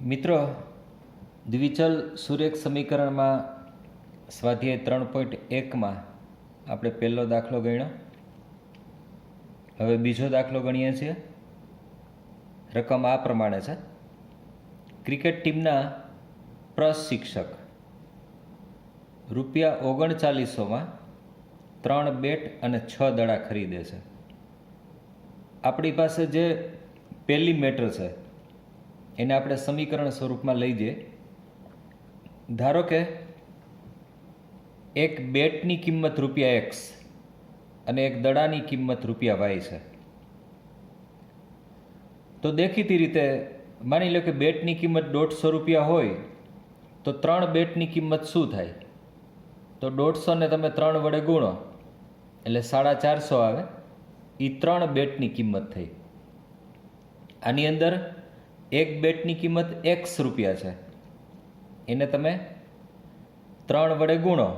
મિત્રો, દ્વિચલ સુરેખ સમીકરણમાં સ્વાધ્યાય 3.1માં આપણે પહેલો દાખલો ગણ્યો. હવે બીજો દાખલો ગણીએ છીએ. રકમ આ પ્રમાણે છે. ક્રિકેટ ટીમના પ્રશિક્ષક ₹3900માં 3 બેટ અને 6 દડા ખરીદે છે. આપણી પાસે જે પહેલી મેટર છે એને આપણે સમીકરણ સ્વરૂપમાં લઈ જઈએ. ધારો કે એક બેટની કિંમત ₹X અને એક દડાની કિંમત ₹Y છે. તો દેખીતી રીતે માની લો કે બેટની કિંમત ₹150 હોય તો 3 બેટની કિંમત શું થાય? તો 150 ને તમે 3 વડે ગુણો એટલે 450 આવે. એ 3 બેટની કિંમત થઈ. આની અંદર એક બેટની કિંમત X રૂપિયા છે, એને તમે 3 વડે ગુણો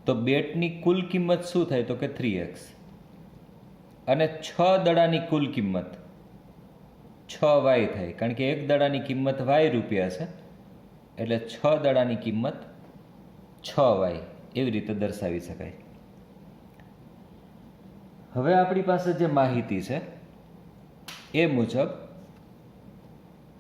તો બેટની કુલ કિંમત શું થાય? તો કે 3X. અને 6 દડાની કુલ કિંમત 6Y થાય, કારણ કે એક દડાની કિંમત Y રૂપિયા છે, એટલે 6 દડાની કિંમત 6Y એવી રીતે દર્શાવી શકાય. હવે આપણી પાસે જે માહિતી છે એ મુજબ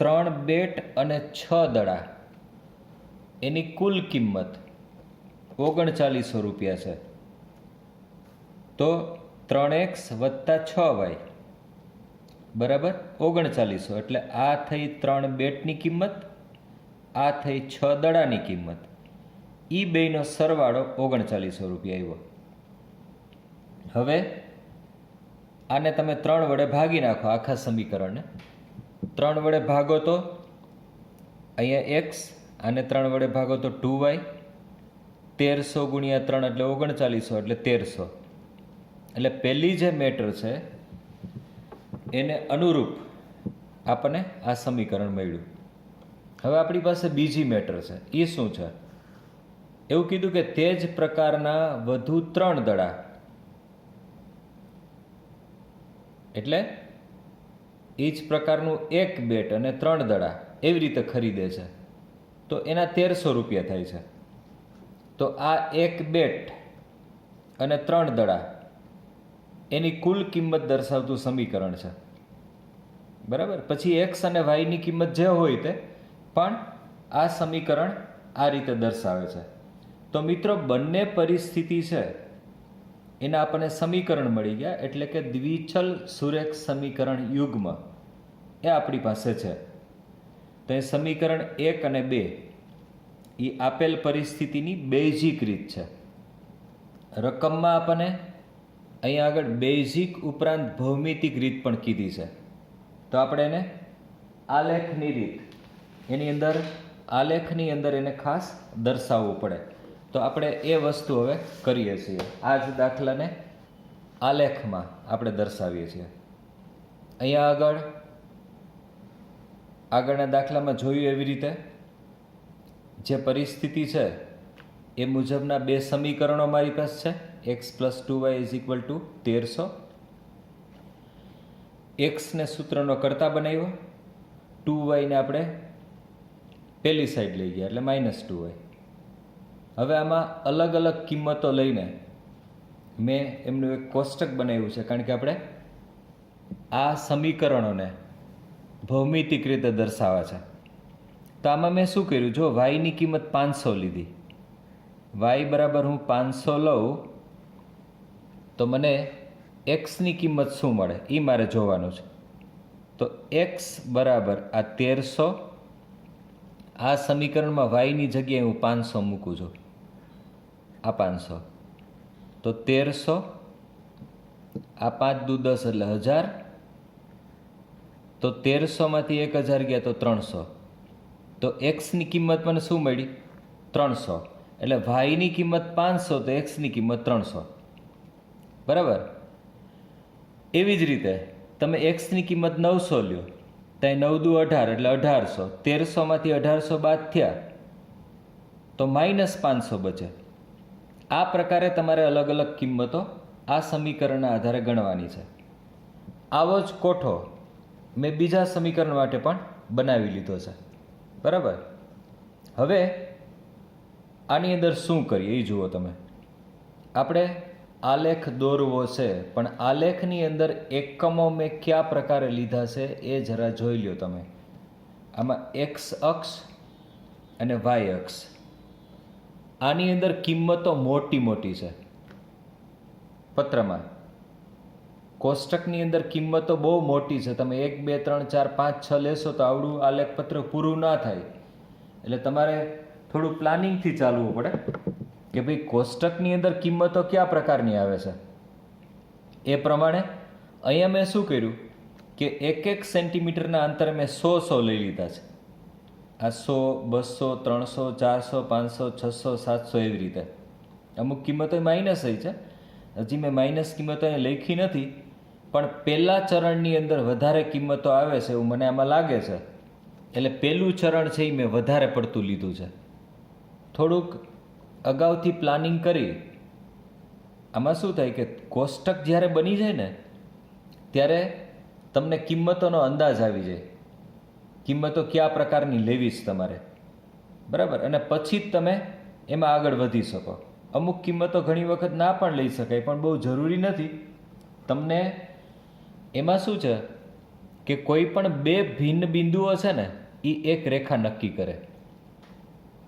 3 બેટ અને 6 દડા એની કુલ કિંમત ₹3900 છે. તો 3X વત્તા 6Y બરાબર 3900. એટલે આ થઈ 3 બેટની કિંમત, આ થઈ 6 દડાની કિંમત. એ બેયનો સરવાળો ₹3900 આવ્યો. હવે આને તમે 3 વડે ભાગી નાખો. આખા સમીકરણને 3 વડે ભાગો તો અહીંયા X, આને 3 વડે ભાગો તો 2Y. 1300 ગુણ્યા 3 એટલે 3900 એટલે 1300. એટલે પહેલી જે મેટર છે એને અનુરૂપ આપણને આ સમીકરણ મળ્યું. હવે આપણી પાસે બીજી મેટર છે. એ શું છે? એવું કીધું કે તે જ પ્રકારના વધુ 3 દડા, એટલે એ જ પ્રકારનું એક બેટ અને 3 દડા એવી રીતે ખરીદે છે. તો એના ₹1300 થાય છે. તો આ એક બેટ અને 3 દડા એની કુલ કિંમત દર્શાવતું સમીકરણ છે. બરાબર. પછી X અને Y ની કિંમત જે હોય તે પણ આ સમીકરણ આ રીતે દર્શાવે છે. તો મિત્રો, બંને પરિસ્થિતિ છે એના આપણને સમીકરણ મળી ગયા. એટલે કે દ્વિચલ સુરેખ સમીકરણ યુગ્મ એ આપણી પાસે છે. તો એ સમીકરણ 1 અને 2 એ આપેલ પરિસ્થિતિની બેઝિક રીત છે. રકમમાં આપણને અહીંયા આગળ બેઝિક ઉપરાંત ભૌમિતિક રીત પણ કીધી છે. તો આપણે એને આલેખની રીત, એની અંદર આલેખની અંદર એને ખાસ દર્શાવવું પડે. તો આપણે એ વસ્તુ હવે કરીએ છીએ. આ જ દાખલાને આલેખમાં આપણે દર્શાવીએ છીએ. અહીંયા આગળના દાખલામાં જોયું એવી રીતે જે પરિસ્થિતિ છે એ મુજબના બે સમીકરણો મારી પાસે છે. X + 2Y = 1300. X ને સૂત્રનો કરતા બનાવ્યો, 2Y ને આપણે પેલી સાઈડ લઈ ગયા એટલે -2Y. હવે આમાં અલગ અલગ કિંમતો લઈને મેં એમનું એક કોષ્ટક બનાવ્યું છે, કારણ કે આપણે આ સમીકરણોને ભૌમિતિક રીતે દર્શાવવા છે. તો આમાં મેં શું કર્યું? જો Y ની કિંમત 500 લીધી, Y બરાબર હું 500 લઉં તો મને X ની કિંમત શું મળે એ મારે જોવાનું છે. તો X બરાબર આ 1300. આ સમીકરણમાં Y ની જગ્યાએ હું 500 મૂકું છું. આ 500 તો 1300. આ 5 દુ 10 એટલે 1000. તો 1300માંથી 1000 ગયા તો 300. તો X ની કિંમત મને શું મળી? 300. એટલે Y ની કિંમત 500 તો X ની કિંમત 300. બરાબર. એવી જ રીતે તમે X ની કિંમત 900 લ્યો, ત્યાં 9 દુ 18 એટલે 1800. 1300માંથી 1800 બાદ થયા તો -500 બચે. આ પ્રકારે તમારે અલગ અલગ કિંમતો આ સમીકરણના આધારે ગણવાની છે. આવો જ કોઠો મેં બીજા સમીકરણ માટે પણ બનાવી લીધો છે, બરાબર. હવે આની અંદર શું કરીએ એ જુઓ તમે. આપણે આલેખ દોરવો છે, પણ આલેખની અંદર એકમો મેં કયા પ્રકારે લીધા છે એ જરા જોઈ લો તમે. આમાં એક્સ અક્ષ અને વાય અક્ષ, આની અંદર કિંમતો મોટી મોટી છે પત્રમાં. કોષ્ટકની અંદર કિંમતો બહુ મોટી છે. તમે 1 2 3 4 5 6 લેશો તો આવડું આલેખપત્ર પૂરું ના થાય. એટલે તમારે થોડું પ્લાનિંગથી ચાલવું પડે કે ભાઈ કોષ્ટકની અંદર કિંમતો કયા પ્રકારની આવે છે. એ પ્રમાણે અહીંયા મેં શું કર્યું કે 1 સેન્ટીમીટરના અંતરે મેં 100 લઈ લીધા છે. આ 100 200 300 400 500 600 700 એવી રીતે. અમુક કિંમતો માઇનસ છે, હજી મેં માઇનસ કિંમતો અહીંયા લખી નથી, પણ પહેલા ચરણની અંદર વધારે કિંમતો આવે છે એવું મને આમાં લાગે છે. એટલે પહેલું ચરણ છે એ મેં વધારે પડતું લીધું છે. થોડુંક અગાઉથી પ્લાનિંગ કરી. આમાં શું થાય કે કોષ્ટક જ્યારે બની જાય ને ત્યારે તમને કિંમતોનો અંદાજ આવી જાય, કિંમતો કયા પ્રકારની લેવી છે તમારે, બરાબર. અને પછી જ તમે એમાં આગળ વધી શકો. અમુક કિંમતો ઘણી વખત ના પણ લઈ શકાય, પણ બહુ જરૂરી નથી. તમને એમાં શું છે કે કોઈ પણ બે ભિન્ન બિંદુઓ છે ને એ એક રેખા નક્કી કરે.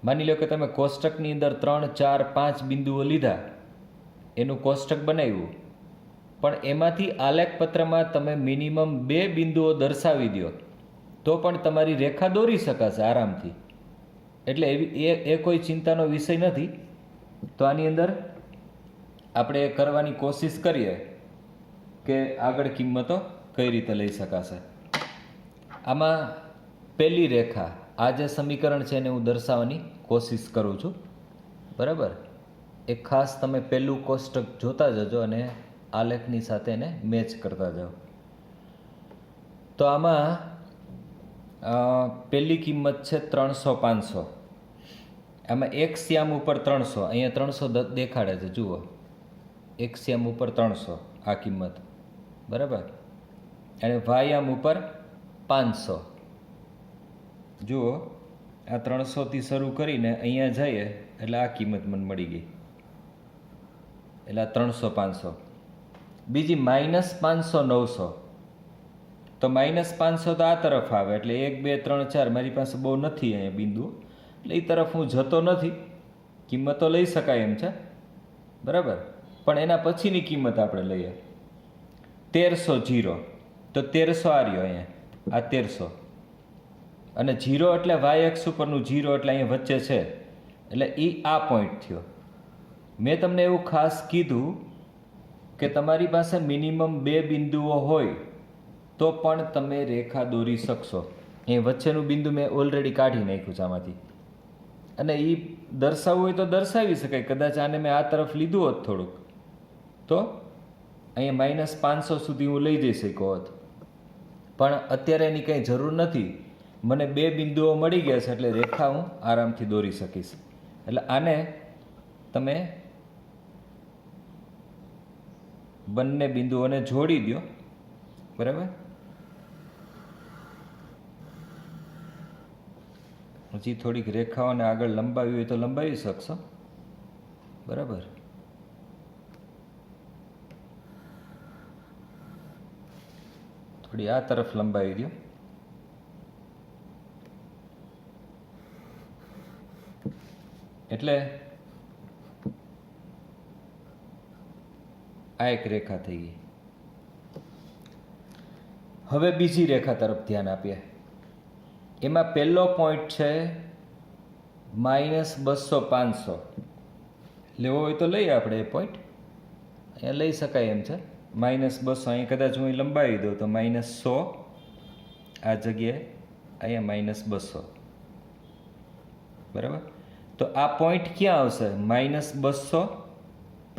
માની લો કે તમે કોષ્ટકની અંદર 3 4 5 બિંદુઓ લીધા, એનું કોષ્ટક બનાવ્યું, પણ એમાંથી આલેખપત્રમાં તમે મિનિમમ 2 બિંદુઓ દર્શાવી દો તો પણ તમારી રેખા દોરી શકાશે આરામથી. એટલે એ કોઈ ચિંતાનો વિષય નથી. તો આની અંદર આપણે કરવાની કોશિશ કરીએ કે આગળ કિંમતો કઈ રીતે લઈ શકાશે. આમાં પહેલી રેખા, આ જે સમીકરણ છે એને હું દર્શાવવાની કોશિશ કરું છું, બરાબર. એ ખાસ તમે પહેલું કોષ્ટક જોતા જજો અને આલેખની સાથે એને મેચ કરતા જાઓ. તો આમાં પહેલી કિંમત છે 300 500. આમાં એક શ્યામ ઉપર 300, અહીંયા 300 દેખાડે છે જુઓ. એક શ્યામ ઉપર 300 આ કિંમત, બરાબર. અને વાયામ ઉપર 500 જુઓ. આ 300થી શરૂ કરીને અહીંયા જઈએ એટલે આ કિંમત મને મળી ગઈ. એટલે આ 300 500. બીજી -500 900. તો -500 તો આ તરફ આવે એટલે 1 2 3 4 મારી પાસે બહુ નથી અહીંયા બિંદુ, એટલે એ તરફ હું જતો નથી. કિંમતો લઈ શકાય એમ છે, બરાબર. પણ એના પછીની કિંમત આપણે લઈએ 1300 0. તો 1300 આ રહ્યો અહીંયા, આ 1300. અને 0 એટલે વાય અક્ષ ઉપરનું 0 એટલે અહીંયા વચ્ચે છે, એટલે એ આ પોઈન્ટ થયો. મેં તમને એવું ખાસ કીધું કે તમારી પાસે મિનિમમ 2 બિંદુઓ હોય તો પણ તમે રેખા દોરી શકશો. એ વચ્ચેનું બિંદુ મેં ઓલરેડી કાઢી નાખ્યું છે આમાંથી. અને એ દર્શાવવું હોય તો દર્શાવી શકાય. કદાચ આને મેં આ તરફ લીધું હોત થોડુંક તો અહીંયા -500 સુધી હું લઈ જઈ શક્યો હોત, પણ અત્યારે એની કંઈ જરૂર નથી. મને 2 બિંદુઓ મળી ગયા છે એટલે રેખા હું આરામથી દોરી શકીશ. એટલે આને તમે બંને બિંદુઓને જોડી દો, બરાબર. હજી થોડીક રેખાઓને આગળ લંબાવી હોય તો લંબાવી શકશો, બરાબર. થોડી આ તરફ લંબાવી દો. એટલે આ એક રેખા થઈ ગઈ. હવે બીજી રેખા તરફ ધ્યાન આપીએ. એમાં પહેલો પોઈન્ટ છે -200 500. લેવો હોય તો લઈએ આપણે એ પોઈન્ટ, અહીંયા લઈ શકાય એમ છે. -200 અહીં કદાચ હું લંબાવી દઉં તો -100 આ જગ્યાએ, અહીંયા -200, બરાબર. તો આ પોઈન્ટ ક્યાં આવશે? -200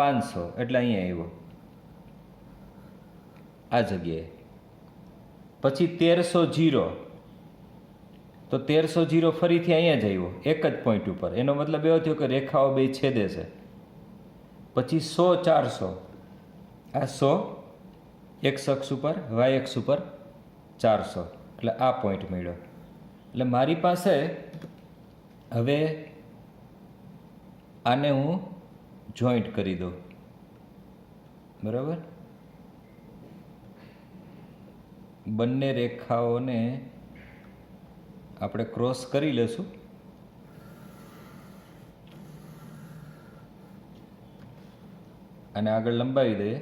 500 એટલે અહીંયા આવ્યો આ જગ્યાએ. પછી 1300 0. તો 1300 0 ફરીથી અહીંયા જ આવ્યો એક જ પોઈન્ટ ઉપર. એનો મતલબ એવો થયો કે રેખાઓ બે છેદે છે. પછી 100 400. આ 100 એક્સ અક્ષ ઉપર વાય અક્ષ ઉપર 400 એટલે આ પોઈન્ટ મળ્યો. એટલે મારી પાસે હવે આને હું જોઈન્ટ કરી દઉં, બરાબર. બંને રેખાઓને આપણે ક્રોસ કરી લેશું. અને આગળ લંબાવી દઈએ.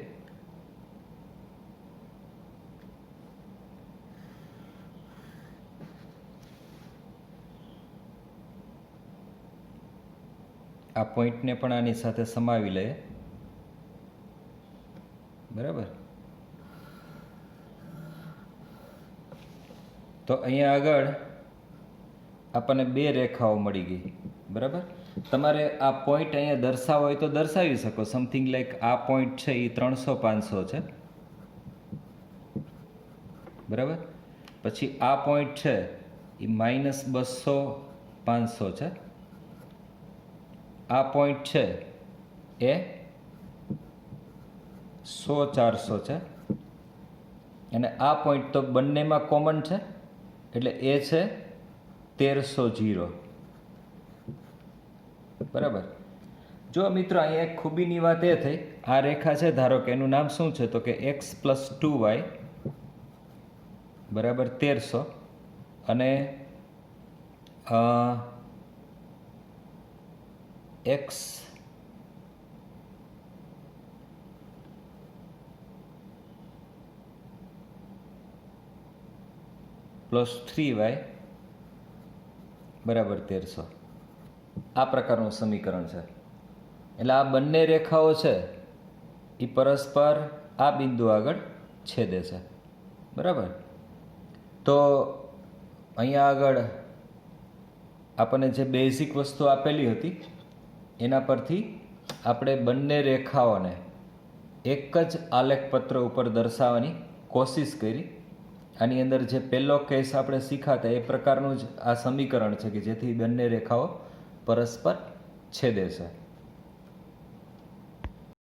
આ પોઈન્ટને પણ આની સાથે સમાવી લઈએ, બરાબર. તો અહીંયા આગળ આપણને બે રેખાઓ મળી ગઈ, બરાબર. તમારે આ પોઈન્ટ અહીંયા દર્શાવો હોય તો દર્શાવી શકો. સમથિંગ લાઈક આ પોઈન્ટ છે એ 300-500 છે, બરાબર. પછી આ પોઈન્ટ છે એ -200-500 છે. આ પોઈન્ટ છે એ 100-400 છે. અને આ પોઈન્ટ તો બંનેમાં કોમન છે એટલે એ છે 1300, બરાબર. જો મિત્રો અહીંયા એક ખૂબીની વાત એ થઈ, આ રેખા છે, ધારો કે એનું નામ શું છે તો કે x + 2y બરાબર 1300 અને x + 3y બરાબર 1300. આ પ્રકારનું સમીકરણ છે. એટલે આ બંને રેખાઓ છે એ પરસ્પર આ બિંદુ આગળ છેદે છે, બરાબર. તો અહીંયા આગળ આપણને જે બેઝિક વસ્તુ આપેલી હતી એના પરથી આપણે બંને રેખાઓને એક જ આલેખપત્ર ઉપર દર્શાવવાની કોશિશ કરી. આની અંદર જે પહેલો કેસ આપણે શીખાતા એ પ્રકારનું જ આ સમીકરણ છે કે જેથી બંને રેખાઓ પરસ્પર છેદે છે.